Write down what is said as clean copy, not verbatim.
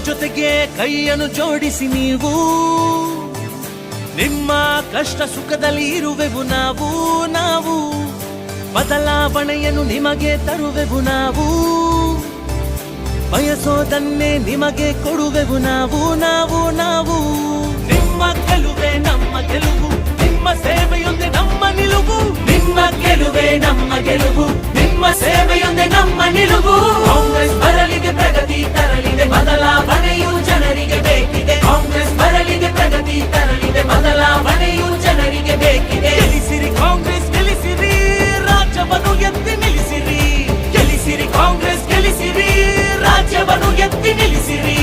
ಜೊತೆಗೆ ಕೈಯನ್ನು ಜೋಡಿಸಿ ನೀವು, ನಿಮ್ಮ ಕಷ್ಟ ಸುಖದಲ್ಲಿ ಇರುವೆವು ನಾವು ಬದಲಾವಣೆಯನ್ನು ನಿಮಗೆ ತರುವೆವು ನಾವು, ಬಯಸೋದನ್ನೇ ನಿಮಗೆ ಕೊಡುವೆವು ನಾವು. ನಿಮ್ಮ ಗೆಲುವೆ ನಮ್ಮ ಗೆಲುವು, ನಿಮ್ಮ ಸೇವೆಯೊಂದೇ ನಮ್ಮ ನಿಲುವು. ನಿಮ್ಮ ಗೆಲುವೆ ನಮ್ಮ ಗೆಲುವು, ನಿಮ್ಮ ಸೇವೆಯೊಂದೇ ನಮ್ಮ ನಿಲುವು. ಕಾಂಗ್ರೆಸ್ ಬರಲಿದೆ, ಪ್ರಗತಿ ತರಲಿದೆ, ಬದಲಾವಣೆಯು ಜನರಿಗೆ ಬೇಕಿದೆ. ಕಾಂಗ್ರೆಸ್ ಬರಲಿದೆ, ಪ್ರಗತಿ ತರಲಿದೆ, ಬದಲಾವಣೆಯು ಜನರಿಗೆ ಬೇಕಿದೆ. ಗೆಲ್ಲಿಸಿರಿ ಕಾಂಗ್ರೆಸ್, ಗೆಲ್ಲಿಸಿರಿ ರಾಜ್ಯವನ್ನು ಎತ್ತಿ ನಿಲ್ಲಿಸಿರಿ. ಗೆಲ್ಲಿಸಿರಿ ಕಾಂಗ್ರೆಸ್, ಗೆಲ್ಲಿಸಿರಿ ರಾಜ್ಯವನ್ನು ಎತ್ತಿ ನಿಲ್ಲಿಸಿರಿ.